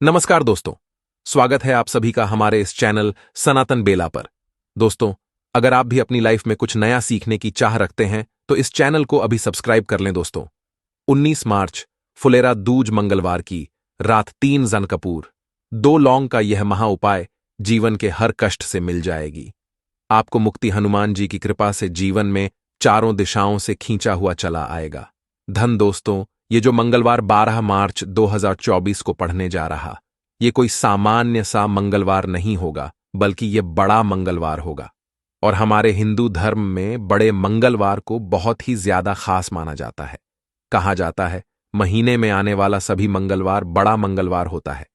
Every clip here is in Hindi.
नमस्कार दोस्तों। स्वागत है आप सभी का हमारे इस चैनल सनातन बेला पर। दोस्तों, अगर आप भी अपनी लाइफ में कुछ नया सीखने की चाह रखते हैं तो इस चैनल को अभी सब्सक्राइब कर लें। दोस्तों, 19 मार्च फुलेरा दूज मंगलवार की रात 3 जन कपूर 2 लौंग का यह महा उपाय जीवन के हर कष्ट से मिल जाएगी। आपको मुक्ति हनुमान जी की कृपा से जीवन में चारों दिशाओं से खींचा हुआ चला आएगा। धन दोस्तों, ये जो मंगलवार 12 मार्च 2024 को पढ़ने जा रहा, ये कोई सामान्य सा मंगलवार नहीं होगा, बल्कि ये बड़ा मंगलवार होगा। और हमारे हिंदू धर्म में बड़े मंगलवार को बहुत ही ज्यादा खास माना जाता है। कहा जाता है महीने में आने वाला सभी मंगलवार बड़ा मंगलवार होता है।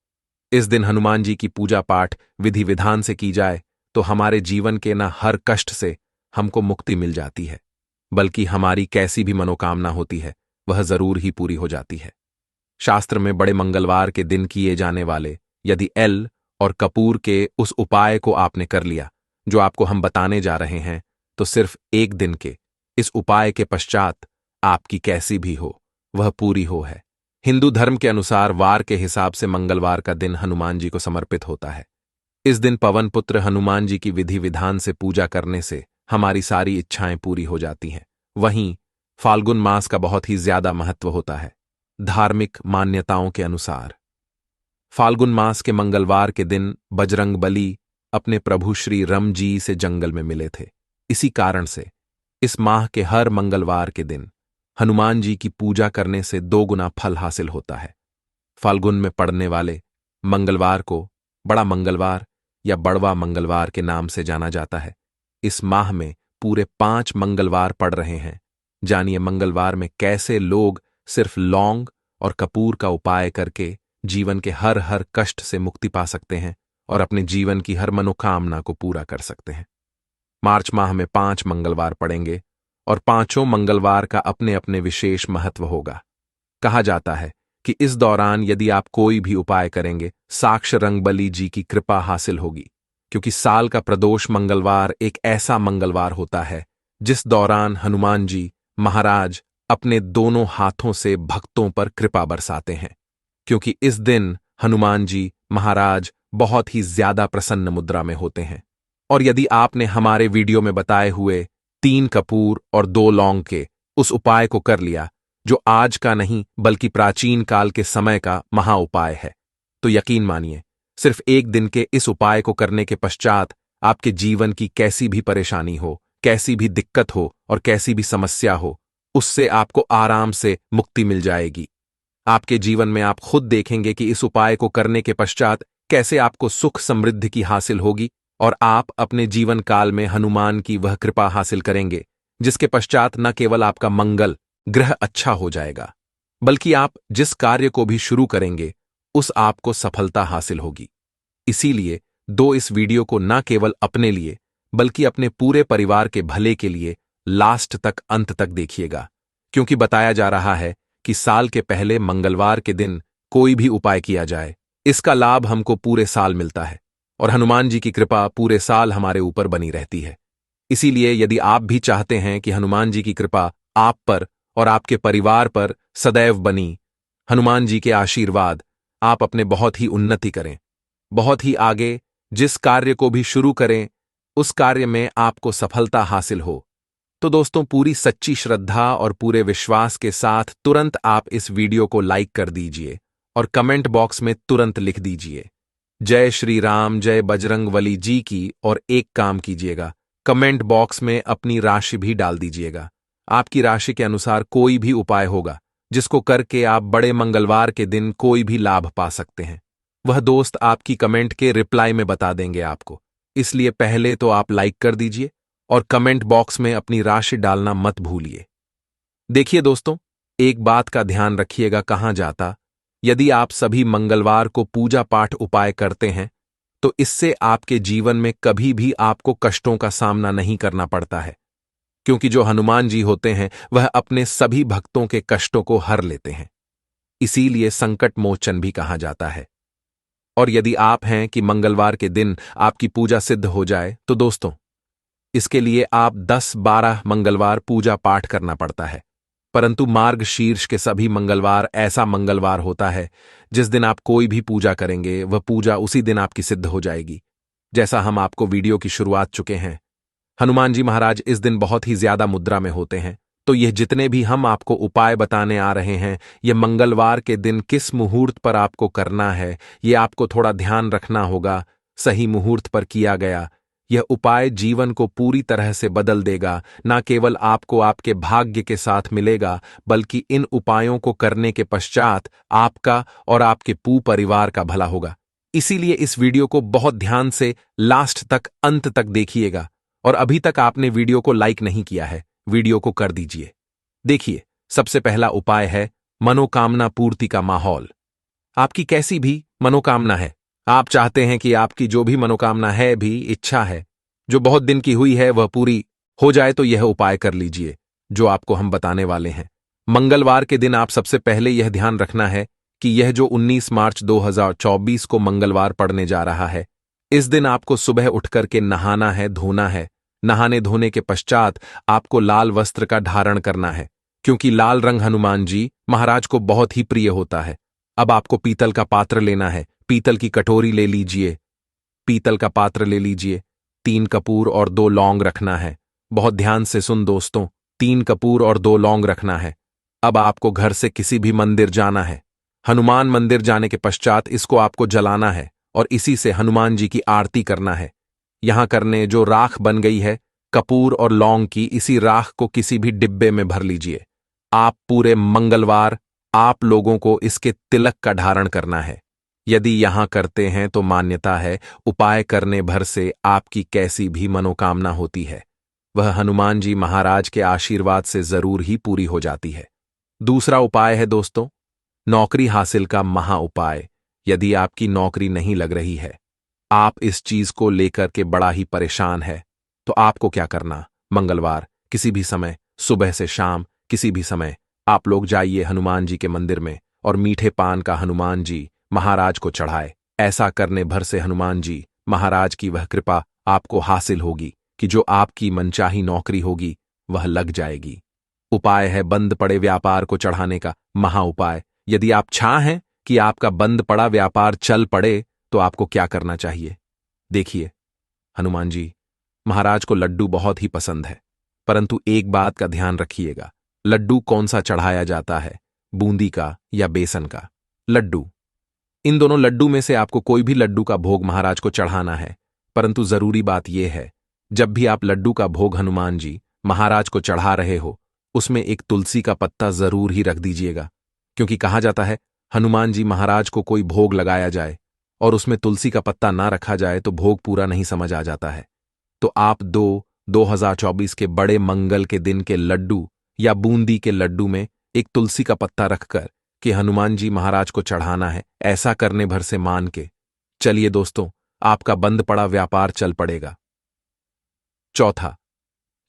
इस दिन हनुमान जी की पूजा पाठ विधि विधान से की जाए तो हमारे जीवन के न हर कष्ट से हमको मुक्ति मिल जाती है, बल्कि हमारी कैसी भी मनोकामना होती है वह जरूर ही पूरी हो जाती है। शास्त्र में बड़े मंगलवार के दिन किए जाने वाले यदि एल और कपूर के उस उपाय को आपने कर लिया जो आपको हम बताने जा रहे हैं, तो सिर्फ एक दिन के इस उपाय के पश्चात आपकी कैसी भी हो वह पूरी हो है। हिंदू धर्म के अनुसार वार के हिसाब से मंगलवार का दिन हनुमान जी को समर्पित होता है। इस दिन पवन पुत्र हनुमान जी की विधि विधान से पूजा करने से हमारी सारी इच्छाएं पूरी हो जाती हैं। वहीं फाल्गुन मास का बहुत ही ज्यादा महत्व होता है। धार्मिक मान्यताओं के अनुसार फाल्गुन मास के मंगलवार के दिन बजरंगबली अपने प्रभु श्री राम जी से जंगल में मिले थे। इसी कारण से इस माह के हर मंगलवार के दिन हनुमान जी की पूजा करने से 2 गुना फल हासिल होता है। फाल्गुन में पड़ने वाले मंगलवार को बड़ा मंगलवार या बड़वा मंगलवार के नाम से जाना जाता है। इस माह में पूरे 5 मंगलवार पड़ रहे हैं। जानिए मंगलवार में कैसे लोग सिर्फ लौंग और कपूर का उपाय करके जीवन के हर हर कष्ट से मुक्ति पा सकते हैं और अपने जीवन की हर मनोकामना को पूरा कर सकते हैं। मार्च माह में 5 मंगलवार पड़ेंगे और 5 मंगलवार का अपने अपने विशेष महत्व होगा। कहा जाता है कि इस दौरान यदि आप कोई भी उपाय करेंगे, साक्ष रंगबली जी की कृपा हासिल होगी, क्योंकि साल का प्रदोष मंगलवार एक ऐसा मंगलवार होता है जिस दौरान हनुमान जी महाराज अपने दोनों हाथों से भक्तों पर कृपा बरसाते हैं। क्योंकि इस दिन हनुमान जी महाराज बहुत ही ज्यादा प्रसन्न मुद्रा में होते हैं। और यदि आपने हमारे वीडियो में बताए हुए 3 कपूर और 2 लौंग के उस उपाय को कर लिया, जो आज का नहीं बल्कि प्राचीन काल के समय का महा उपाय है, तो यकीन मानिए सिर्फ एक दिन के इस उपाय को करने के पश्चात आपके जीवन की कैसी भी परेशानी हो, कैसी भी दिक्कत हो और कैसी भी समस्या हो, उससे आपको आराम से मुक्ति मिल जाएगी। आपके जीवन में आप खुद देखेंगे कि इस उपाय को करने के पश्चात कैसे आपको सुख समृद्धि की हासिल होगी और आप अपने जीवन काल में हनुमान की वह कृपा हासिल करेंगे, जिसके पश्चात न केवल आपका मंगल ग्रह अच्छा हो जाएगा, बल्कि आप जिस कार्य को भी शुरू करेंगे उस आपको सफलता हासिल होगी। इसीलिए इस वीडियो को न केवल अपने लिए बल्कि अपने पूरे परिवार के भले के लिए लास्ट तक अंत तक देखिएगा, क्योंकि बताया जा रहा है कि साल के पहले मंगलवार के दिन कोई भी उपाय किया जाए, इसका लाभ हमको पूरे साल मिलता है और हनुमान जी की कृपा पूरे साल हमारे ऊपर बनी रहती है। इसीलिए यदि आप भी चाहते हैं कि हनुमान जी की कृपा आप पर और आपके परिवार पर सदैव बनी, हनुमान जी के आशीर्वाद आप अपने बहुत ही उन्नति करें, बहुत ही आगे जिस कार्य को भी शुरू करें उस कार्य में आपको सफलता हासिल हो, तो दोस्तों पूरी सच्ची श्रद्धा और पूरे विश्वास के साथ तुरंत आप इस वीडियो को लाइक कर दीजिए और कमेंट बॉक्स में तुरंत लिख दीजिए जय श्री राम जय बजरंगबली जी की, और एक काम कीजिएगा, कमेंट बॉक्स में अपनी राशि भी डाल दीजिएगा। आपकी राशि के अनुसार कोई भी उपाय होगा जिसको करके आप बड़े मंगलवार के दिन कोई भी लाभ पा सकते हैं, वह दोस्त आपकी कमेंट के रिप्लाई में बता देंगे आपको। इसलिए पहले तो आप लाइक कर दीजिए और कमेंट बॉक्स में अपनी राशि डालना मत भूलिए। देखिए दोस्तों, एक बात का ध्यान रखिएगा, कहाँ जाता यदि आप सभी मंगलवार को पूजा पाठ उपाय करते हैं तो इससे आपके जीवन में कभी भी आपको कष्टों का सामना नहीं करना पड़ता है, क्योंकि जो हनुमान जी होते हैं वह अपने सभी भक्तों के कष्टों को हर लेते हैं। इसीलिए संकट मोचन भी कहा जाता है। और यदि आप हैं कि मंगलवार के दिन आपकी पूजा सिद्ध हो जाए, तो दोस्तों इसके लिए आप 10-12 मंगलवार पूजा पाठ करना पड़ता है। परंतु मार्ग शीर्ष के सभी मंगलवार ऐसा मंगलवार होता है जिस दिन आप कोई भी पूजा करेंगे वह पूजा उसी दिन आपकी सिद्ध हो जाएगी। जैसा हम आपको वीडियो की शुरुआत चुके हैं, हनुमान जी महाराज इस दिन बहुत ही ज्यादा मुद्रा में होते हैं। तो यह जितने भी हम आपको उपाय बताने आ रहे हैं, यह मंगलवार के दिन किस मुहूर्त पर आपको करना है, यह आपको थोड़ा ध्यान रखना होगा। सही मुहूर्त पर किया गया यह उपाय जीवन को पूरी तरह से बदल देगा। न केवल आपको आपके भाग्य के साथ मिलेगा, बल्कि इन उपायों को करने के पश्चात आपका और आपके परिवार का भला होगा। इसीलिए इस वीडियो को बहुत ध्यान से लास्ट तक, अंत तक देखिएगा। और अभी तक आपने वीडियो को लाइक नहीं किया है, वीडियो को कर दीजिए। देखिए, सबसे पहला उपाय है मनोकामना पूर्ति का माहौल। आपकी कैसी भी मनोकामना है, आप चाहते हैं कि आपकी जो भी मनोकामना है, भी इच्छा है जो बहुत दिन की हुई है, वह पूरी हो जाए, तो यह उपाय कर लीजिए जो आपको हम बताने वाले हैं। मंगलवार के दिन आप सबसे पहले यह ध्यान रखना है कि यह जो 19 मार्च 2024 को मंगलवार पड़ने जा रहा है, इस दिन आपको सुबह उठकर के नहाना है, धोना है। नहाने धोने के पश्चात आपको लाल वस्त्र का धारण करना है, क्योंकि लाल रंग हनुमान जी महाराज को बहुत ही प्रिय होता है। अब आपको पीतल का पात्र लेना है, पीतल की कटोरी ले लीजिए, पीतल का पात्र ले लीजिए। 3 कपूर और 2 लौंग रखना है। बहुत ध्यान से सुन दोस्तों, 3 कपूर और 2 लौंग रखना है। अब आपको घर से किसी भी मंदिर जाना है। हनुमान मंदिर जाने के पश्चात इसको आपको जलाना है और इसी से हनुमान जी की आरती करना है। यहां करने जो राख बन गई है कपूर और लौंग की, इसी राख को किसी भी डिब्बे में भर लीजिए। आप पूरे मंगलवार आप लोगों को इसके तिलक का धारण करना है। यदि यहां करते हैं तो मान्यता है उपाय करने भर से आपकी कैसी भी मनोकामना होती है, वह हनुमान जी महाराज के आशीर्वाद से जरूर ही पूरी हो जाती है। दूसरा उपाय है दोस्तों, नौकरी हासिल का महा उपाय। यदि आपकी नौकरी नहीं लग रही है, आप इस चीज को लेकर के बड़ा ही परेशान है, तो आपको क्या करना, मंगलवार किसी भी समय, सुबह से शाम किसी भी समय आप लोग जाइए हनुमान जी के मंदिर में और मीठे पान का हनुमान जी महाराज को चढ़ाए। ऐसा करने भर से हनुमान जी महाराज की वह कृपा आपको हासिल होगी कि जो आपकी मनचाही नौकरी होगी वह लग जाएगी। उपाय है बंद पड़े व्यापार को चढ़ाने का महा उपाय। यदि आप चाहें कि आपका बंद पड़ा व्यापार चल पड़े, तो आपको क्या करना चाहिए। देखिए, हनुमान जी महाराज को लड्डू बहुत ही पसंद है, परंतु एक बात का ध्यान रखिएगा, लड्डू कौन सा चढ़ाया जाता है, बूंदी का या बेसन का लड्डू। इन दोनों लड्डू में से आपको कोई भी लड्डू का भोग महाराज को चढ़ाना है। परंतु जरूरी बात यह है, जब भी आप लड्डू का भोग हनुमान जी महाराज को चढ़ा रहे हो, उसमें एक तुलसी का पत्ता जरूर ही रख दीजिएगा। क्योंकि कहा जाता है हनुमान जी महाराज को कोई भोग लगाया जाए और उसमें तुलसी का पत्ता ना रखा जाए तो भोग पूरा नहीं समझ आ जाता है। तो आप 2024 के बड़े मंगल के दिन के लड्डू या बूंदी के लड्डू में एक तुलसी का पत्ता रखकर कि हनुमान जी महाराज को चढ़ाना है। ऐसा करने भर से मान के चलिए दोस्तों, आपका बंद पड़ा व्यापार चल पड़ेगा। चौथा,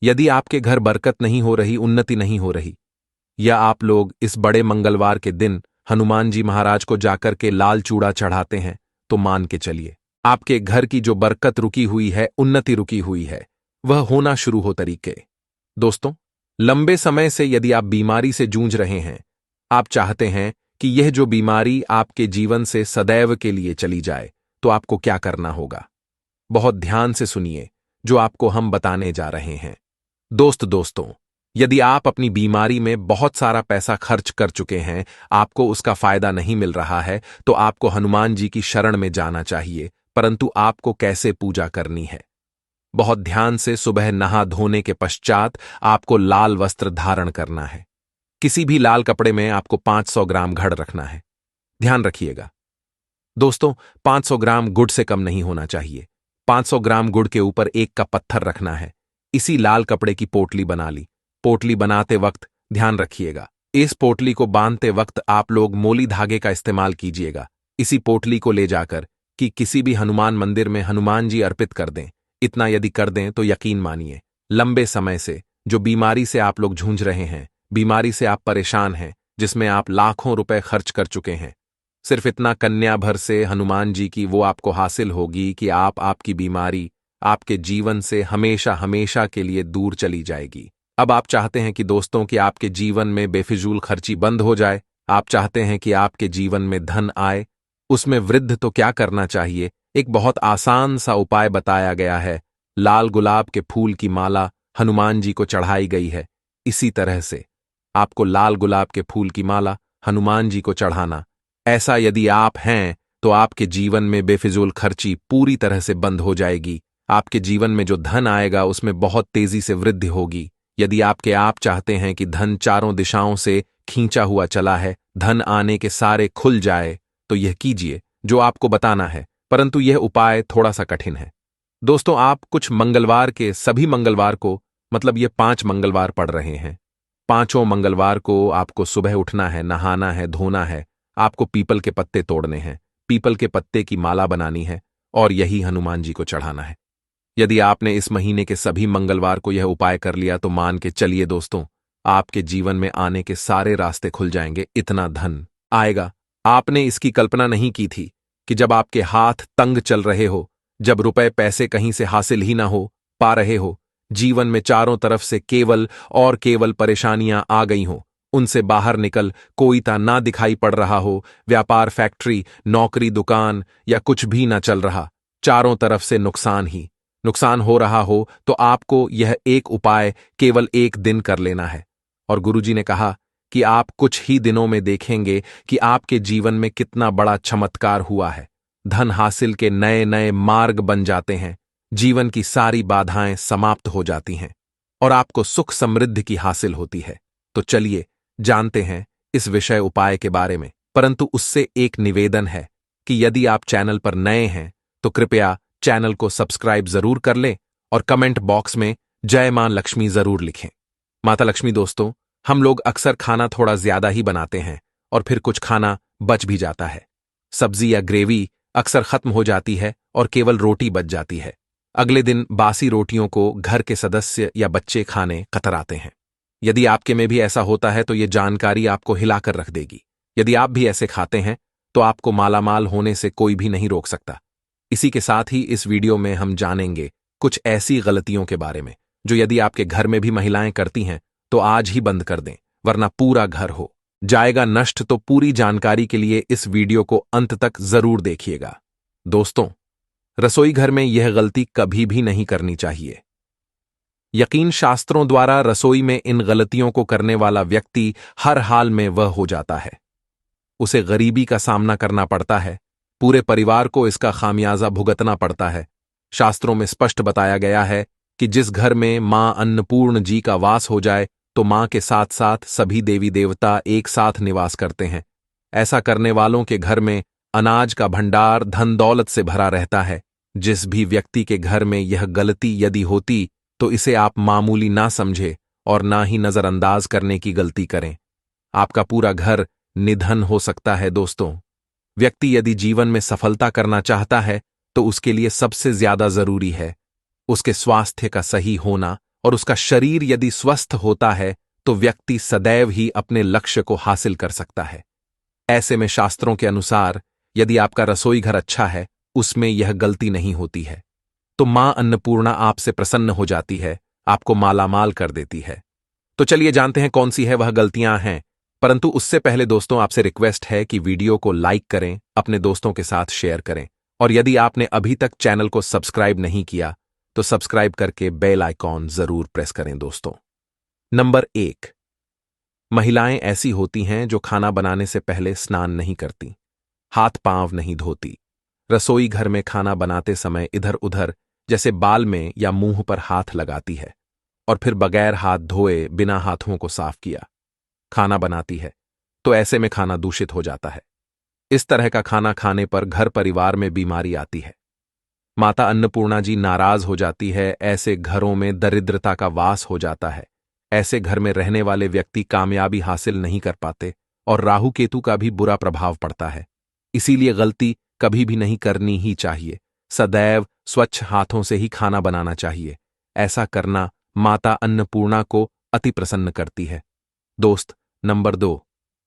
यदि आपके घर बरकत नहीं हो रही, उन्नति नहीं हो रही, या आप लोग इस बड़े मंगलवार के दिन हनुमान जी महाराज को जाकर के लाल चूड़ा चढ़ाते हैं, तो मान के चलिए आपके घर की जो बरकत रुकी हुई है, उन्नति रुकी हुई है, वह होना शुरू हो तरीके। दोस्तों, लंबे समय से यदि आप बीमारी से जूझ रहे हैं, आप चाहते हैं कि यह जो बीमारी आपके जीवन से सदैव के लिए चली जाए, तो आपको क्या करना होगा। बहुत ध्यान से सुनिए जो आपको हम बताने जा रहे हैं। दोस्तों, यदि आप अपनी बीमारी में बहुत सारा पैसा खर्च कर चुके हैं, आपको उसका फायदा नहीं मिल रहा है, तो आपको हनुमान जी की शरण में जाना चाहिए। परंतु आपको कैसे पूजा करनी है, बहुत ध्यान से सुबह नहा धोने के पश्चात आपको लाल वस्त्र धारण करना है। किसी भी लाल कपड़े में आपको 500 ग्राम घड़ रखना है। ध्यान रखिएगा दोस्तों, 500 ग्राम गुड़ से कम नहीं होना चाहिए। 500 ग्राम गुड़ के ऊपर 1 का पत्थर रखना है। इसी लाल कपड़े की पोटली बना ली। पोटली बनाते वक्त ध्यान रखिएगा, इस पोटली को बांधते वक्त आप लोग मोली धागे का इस्तेमाल कीजिएगा। इसी पोटली को ले जाकर कि किसी भी हनुमान मंदिर में हनुमान जी अर्पित कर दें। इतना यदि कर दें तो यकीन मानिए, लंबे समय से जो बीमारी से आप लोग जूझ रहे हैं, बीमारी से आप परेशान हैं, जिसमें आप लाखों रुपए खर्च कर चुके हैं, सिर्फ इतना कन्या भर से हनुमान जी की वो आपको हासिल होगी कि आपकी बीमारी आपके जीवन से हमेशा हमेशा के लिए दूर चली जाएगी। अब आप चाहते हैं कि दोस्तों कि आपके जीवन में बेफिजूल खर्ची बंद हो जाए, आप चाहते हैं कि आपके जीवन में धन आए, उसमें वृद्धि तो क्या करना चाहिए? एक बहुत आसान सा उपाय बताया गया है। लाल गुलाब के फूल की माला हनुमान जी को चढ़ाई गई है। इसी तरह से आपको लाल गुलाब के फूल की माला हनुमान जी को चढ़ाना। ऐसा यदि आप हैं तो आपके जीवन में बेफिजूल खर्ची पूरी तरह से बंद हो जाएगी। आपके जीवन में जो धन आएगा उसमें बहुत तेजी से वृद्धि होगी। यदि आप चाहते हैं कि धन चारों दिशाओं से खींचा हुआ चला है, धन आने के सारे खुल जाए, तो यह कीजिए जो आपको बताना है, परंतु यह उपाय थोड़ा सा कठिन है। दोस्तों, आप कुछ मंगलवार के सभी मंगलवार को, मतलब ये 5 मंगलवार पड़ रहे हैं, पांचों मंगलवार को आपको सुबह उठना है, नहाना है, धोना है, आपको पीपल के पत्ते तोड़ने हैं, पीपल के पत्ते की माला बनानी है और यही हनुमान जी को चढ़ाना है। यदि आपने इस महीने के सभी मंगलवार को यह उपाय कर लिया तो मान के चलिए दोस्तों, आपके जीवन में आने के सारे रास्ते खुल जाएंगे, इतना धन आएगा। आपने इसकी कल्पना नहीं की थी कि जब आपके हाथ तंग चल रहे हो, जब रुपए पैसे कहीं से हासिल ही ना हो पा रहे हो, जीवन में चारों तरफ से केवल और केवल परेशानियां आ गई हों, उनसे बाहर निकल कोई ता ना दिखाई पड़ रहा हो, व्यापार, फैक्ट्री, नौकरी, दुकान या कुछ भी ना चल रहा, चारों तरफ से नुकसान ही नुकसान हो रहा हो, तो आपको यह एक उपाय केवल एक दिन कर लेना है। और गुरुजी ने कहा कि आप कुछ ही दिनों में देखेंगे कि आपके जीवन में कितना बड़ा चमत्कार हुआ है। धन हासिल के नए नए मार्ग बन जाते हैं, जीवन की सारी बाधाएं समाप्त हो जाती हैं और आपको सुख समृद्धि की हासिल होती है। तो चलिए जानते हैं इस विषय उपाय के बारे में, परंतु उससे एक निवेदन है कि यदि आप चैनल पर नए हैं तो कृपया चैनल को सब्सक्राइब जरूर कर लें और कमेंट बॉक्स में जय मां लक्ष्मी जरूर लिखें। माता लक्ष्मी दोस्तों, हम लोग अक्सर खाना थोड़ा ज्यादा ही बनाते हैं और फिर कुछ खाना बच भी जाता है। सब्जी या ग्रेवी अक्सर खत्म हो जाती है और केवल रोटी बच जाती है। अगले दिन बासी रोटियों को घर के सदस्य या बच्चे खाने कतराते हैं। यदि आपके में भी ऐसा होता है तो ये जानकारी आपको हिलाकर रख देगी। यदि आप भी ऐसे खाते हैं तो आपको मालामाल होने से कोई भी नहीं रोक सकता। इसी के साथ ही इस वीडियो में हम जानेंगे कुछ ऐसी गलतियों के बारे में जो यदि आपके घर में भी महिलाएं करती हैं तो आज ही बंद कर दें, वरना पूरा घर हो जाएगा नष्ट। तो पूरी जानकारी के लिए इस वीडियो को अंत तक जरूर देखिएगा। दोस्तों, रसोई घर में यह गलती कभी भी नहीं करनी चाहिए। यकीन शास्त्रों द्वारा रसोई में इन गलतियों को करने वाला व्यक्ति हर हाल में वह हो जाता है। उसे गरीबी का सामना करना पड़ता है, पूरे परिवार को इसका खामियाजा भुगतना पड़ता है। शास्त्रों में स्पष्ट बताया गया है कि जिस घर में मां अन्नपूर्ण जी का वास हो जाए तो मां के साथ साथ सभी देवी देवता एक साथ निवास करते हैं। ऐसा करने वालों के घर में अनाज का भंडार धन दौलत से भरा रहता है। जिस भी व्यक्ति के घर में यह गलती यदि होती तो इसे आप मामूली ना समझे और ना ही नजरअंदाज करने की गलती करें। आपका पूरा घर निधन हो सकता है। दोस्तों, व्यक्ति यदि जीवन में सफलता करना चाहता है तो उसके लिए सबसे ज्यादा जरूरी है उसके स्वास्थ्य का सही होना, और उसका शरीर यदि स्वस्थ होता है तो व्यक्ति सदैव ही अपने लक्ष्य को हासिल कर सकता है। ऐसे में शास्त्रों के अनुसार यदि आपका रसोई घर अच्छा है, उसमें यह गलती नहीं होती है, तो मां अन्नपूर्णा आपसे प्रसन्न हो जाती है, आपको मालामाल कर देती है। तो चलिए जानते हैं कौन सी है वह गलतियां हैं, परंतु उससे पहले दोस्तों आपसे रिक्वेस्ट है कि वीडियो को लाइक करें, अपने दोस्तों के साथ शेयर करें, और यदि आपने अभी तक चैनल को सब्सक्राइब नहीं किया तो सब्सक्राइब करके बेल आइकॉन जरूर प्रेस करें। दोस्तों, नंबर 1, महिलाएं ऐसी होती हैं जो खाना बनाने से पहले स्नान नहीं करती, हाथ पांव नहीं धोती, रसोई घर में खाना बनाते समय इधर उधर जैसे बाल में या मुंह पर हाथ लगाती है और फिर बगैर हाथ धोए बिना हाथों को साफ किया खाना बनाती है, तो ऐसे में खाना दूषित हो जाता है। इस तरह का खाना खाने पर घर परिवार में बीमारी आती है। माता अन्नपूर्णा जी नाराज हो जाती है। ऐसे घरों में दरिद्रता का वास हो जाता है। ऐसे घर में रहने वाले व्यक्ति कामयाबी हासिल नहीं कर पाते और राहु केतु का भी बुरा प्रभाव पड़ता है। इसीलिए गलती कभी भी नहीं करनी ही चाहिए। सदैव स्वच्छ हाथों से ही खाना बनाना चाहिए। ऐसा करना माता अन्नपूर्णा को अति प्रसन्न करती है। दोस्त, नंबर 2,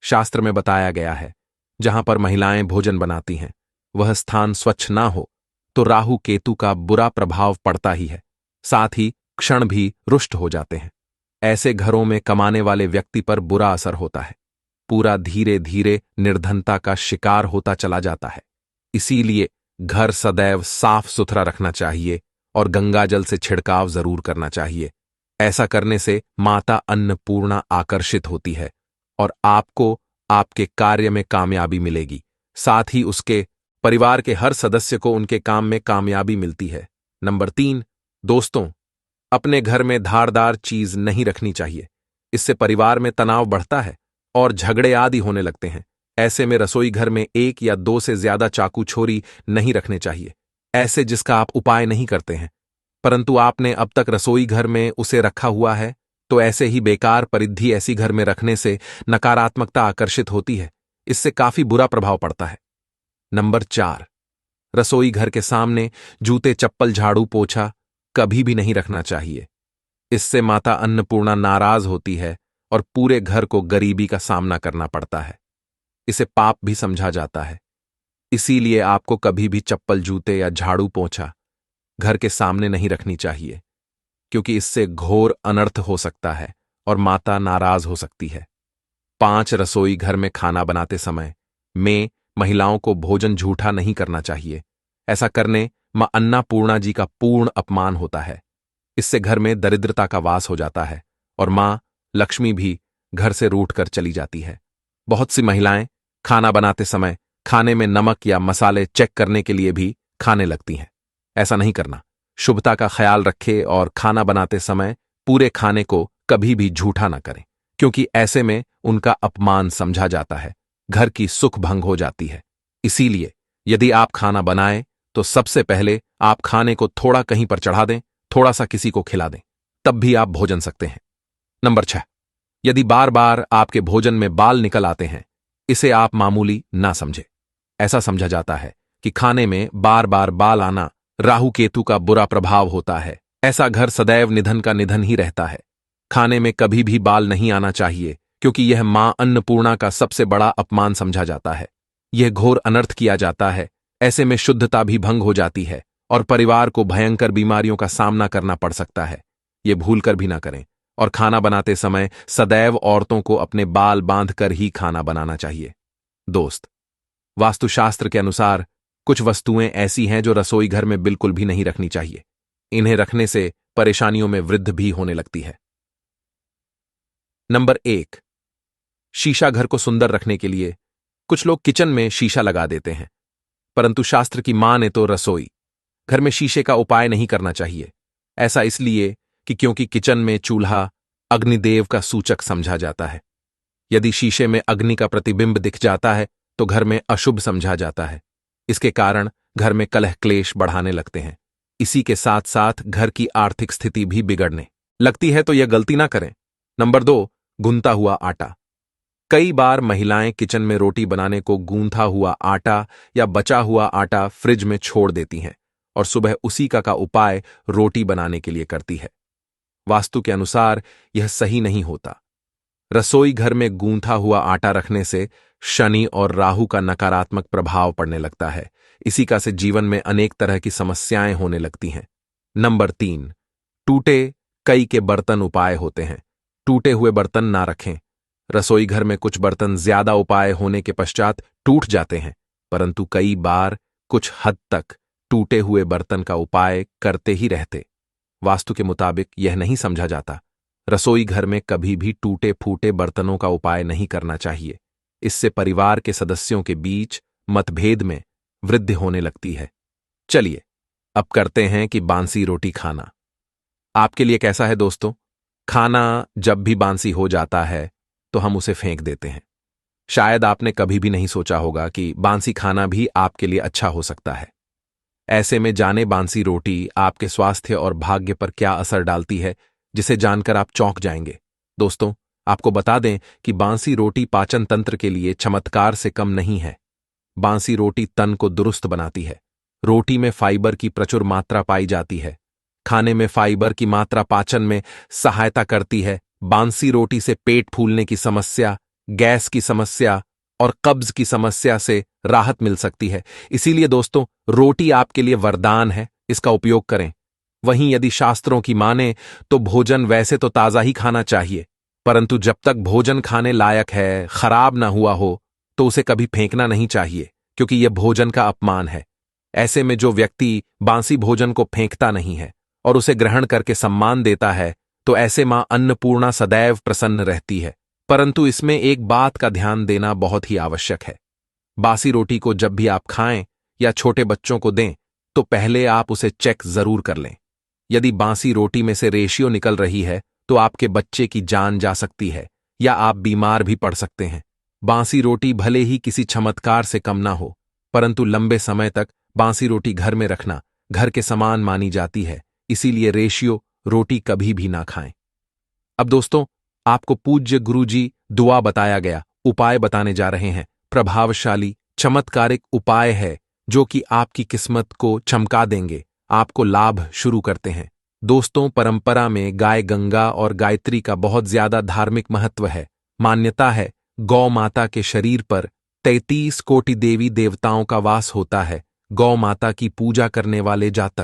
शास्त्र में बताया गया है जहां पर महिलाएं भोजन बनाती हैं वह स्थान स्वच्छ ना हो तो राहु केतु का बुरा प्रभाव पड़ता ही है, साथ ही क्षण भी रुष्ट हो जाते हैं। ऐसे घरों में कमाने वाले व्यक्ति पर बुरा असर होता है। पूरा धीरे धीरे निर्धनता का शिकार होता चला जाता है। इसीलिए घर सदैव साफ सुथरा रखना चाहिए और गंगाजल से छिड़काव जरूर करना चाहिए। ऐसा करने से माता अन्नपूर्णा आकर्षित होती है और आपको आपके कार्य में कामयाबी मिलेगी। साथ ही उसके परिवार के हर सदस्य को उनके काम में कामयाबी मिलती है। नंबर 3, दोस्तों, अपने घर में धारदार चीज नहीं रखनी चाहिए। इससे परिवार में तनाव बढ़ता है और झगड़े आदि होने लगते हैं। ऐसे में रसोई घर में 1 या 2 से ज्यादा चाकू छोरी नहीं रखने चाहिए, ऐसे जिसका आप उपाय नहीं करते हैं, परंतु आपने अब तक रसोई घर में उसे रखा हुआ है। तो ऐसे ही बेकार परिधि ऐसी घर में रखने से नकारात्मकता आकर्षित होती है। इससे काफी बुरा प्रभाव पड़ता है। नंबर 4, रसोई घर के सामने जूते, चप्पल, झाड़ू, पोछा कभी भी नहीं रखना चाहिए। इससे माता अन्नपूर्णा नाराज होती है और पूरे घर को गरीबी का सामना करना पड़ता है। इसे पाप भी समझा जाता है। इसीलिए आपको कभी भी चप्पल, जूते या झाड़ू, पोछा घर के सामने नहीं रखनी चाहिए, क्योंकि इससे घोर अनर्थ हो सकता है और माता नाराज हो सकती है। 5, रसोई घर में खाना बनाते समय में महिलाओं को भोजन झूठा नहीं करना चाहिए। ऐसा करने मां अन्नपूर्णा जी का पूर्ण अपमान होता है। इससे घर में दरिद्रता का वास हो जाता है और मां लक्ष्मी भी घर से रूठ कर चली जाती है। बहुत सी महिलाएं खाना बनाते समय खाने में नमक या मसाले चेक करने के लिए भी खाने लगती हैं। ऐसा नहीं करना। शुभता का ख्याल रखें और खाना बनाते समय पूरे खाने को कभी भी झूठा ना करें, क्योंकि ऐसे में उनका अपमान समझा जाता है, घर की सुख भंग हो जाती है। इसीलिए यदि आप खाना बनाएं तो सबसे पहले आप खाने को थोड़ा कहीं पर चढ़ा दें, थोड़ा सा किसी को खिला दें, तब भी आप भोजन सकते हैं। नंबर 6, यदि बार बार आपके भोजन में बाल निकल आते हैं, इसे आप मामूली ना समझें। ऐसा समझा जाता है कि खाने में बार बार बाल आना राहु केतु का बुरा प्रभाव होता है। ऐसा घर सदैव निधन का निधन ही रहता है। खाने में कभी भी बाल नहीं आना चाहिए, क्योंकि यह मां अन्नपूर्णा का सबसे बड़ा अपमान समझा जाता है। यह घोर अनर्थ किया जाता है। ऐसे में शुद्धता भी भंग हो जाती है और परिवार को भयंकर बीमारियों का सामना करना पड़ सकता है। ये भूलकर भी ना करें। और खाना बनाते समय सदैव औरतों को अपने बाल बांधकर ही खाना बनाना चाहिए। दोस्त, वास्तुशास्त्र के अनुसार कुछ वस्तुएं ऐसी हैं जो रसोई घर में बिल्कुल भी नहीं रखनी चाहिए। इन्हें रखने से परेशानियों में वृद्धि भी होने लगती है। नंबर 1, शीशा घर को सुंदर रखने के लिए कुछ लोग किचन में शीशा लगा देते हैं, परंतु शास्त्र की माने तो रसोई घर में शीशे का उपाय नहीं करना चाहिए। ऐसा इसलिए कि क्योंकि किचन में चूल्हा अग्निदेव का सूचक समझा जाता है। यदि शीशे में अग्नि का प्रतिबिंब दिख जाता है तो घर में अशुभ समझा जाता है। इसके कारण घर में कलह क्लेश बढ़ाने लगते हैं। इसी के साथ साथ घर की आर्थिक स्थिति भी बिगड़ने लगती है, तो यह गलती ना करें। नंबर 2, गूंथा हुआ आटा। कई बार महिलाएं किचन में रोटी बनाने को गूंथा हुआ आटा या बचा हुआ आटा फ्रिज में छोड़ देती हैं और सुबह उसी का उपाय रोटी बनाने के लिए करती है। वास्तु के अनुसार यह सही नहीं होता। रसोई घर में गूंथा हुआ आटा रखने से शनि और राहु का नकारात्मक प्रभाव पड़ने लगता है। इसी का से जीवन में अनेक तरह की समस्याएं होने लगती हैं। नंबर 3, टूटे कई के बर्तन उपाय होते हैं। टूटे हुए बर्तन ना रखें। रसोई घर में कुछ बर्तन ज्यादा उपाय होने के पश्चात टूट जाते हैं, परंतु कई बार कुछ हद तक टूटे हुए बर्तन का उपाय करते ही रहते। वास्तु के मुताबिक यह नहीं समझा जाता। रसोई घर में कभी भी टूटे फूटे बर्तनों का उपाय नहीं करना चाहिए। इससे परिवार के सदस्यों के बीच मतभेद में वृद्धि होने लगती है। चलिए अब करते हैं कि बांसी रोटी खाना आपके लिए कैसा है दोस्तों। खाना जब भी बांसी हो जाता है तो हम उसे फेंक देते हैं। शायद आपने कभी भी नहीं सोचा होगा कि बांसी खाना भी आपके लिए अच्छा हो सकता है। ऐसे में जाने बांसी रोटी आपके स्वास्थ्य और भाग्य पर क्या असर डालती है, जिसे जानकर आप चौंक जाएंगे। दोस्तों, आपको बता दें कि बांसी रोटी पाचन तंत्र के लिए चमत्कार से कम नहीं है। बांसी रोटी तन को दुरुस्त बनाती है। रोटी में फाइबर की प्रचुर मात्रा पाई जाती है। खाने में फाइबर की मात्रा पाचन में सहायता करती है। बांसी रोटी से पेट फूलने की समस्या, गैस की समस्या और कब्ज की समस्या से राहत मिल सकती है। इसीलिए दोस्तों, रोटी आपके लिए वरदान है, इसका उपयोग करें। वहीं यदि शास्त्रों की माने तो भोजन वैसे तो ताज़ा ही खाना चाहिए, परंतु जब तक भोजन खाने लायक है, खराब ना हुआ हो, तो उसे कभी फेंकना नहीं चाहिए, क्योंकि यह भोजन का अपमान है। ऐसे में जो व्यक्ति बासी भोजन को फेंकता नहीं है और उसे ग्रहण करके सम्मान देता है, तो ऐसे मां अन्नपूर्णा सदैव प्रसन्न रहती है। परंतु इसमें एक बात का ध्यान देना बहुत ही आवश्यक है। बासी रोटी को जब भी आप खाएं या छोटे बच्चों को दें, तो पहले आप उसे चेक जरूर कर लें। यदि बासी रोटी में से रेशियो निकल रही है, तो आपके बच्चे की जान जा सकती है या आप बीमार भी पड़ सकते हैं। बासी रोटी भले ही किसी चमत्कार से कम ना हो, परंतु लंबे समय तक बासी रोटी घर में रखना घर के समान मानी जाती है, इसीलिए रेशियो रोटी कभी भी ना खाएं। अब दोस्तों, आपको पूज्य गुरुजी दुआ बताया गया उपाय बताने जा रहे हैं। प्रभावशाली चमत्कारिक उपाय है जो कि आपकी किस्मत को चमका देंगे, आपको लाभ शुरू करते हैं। दोस्तों, परंपरा में गाय गंगा और गायत्री का बहुत ज्यादा धार्मिक महत्व है। मान्यता है गौ माता के शरीर पर 33 कोटि देवी देवताओं का वास होता है। गौ माता की पूजा करने वाले जातक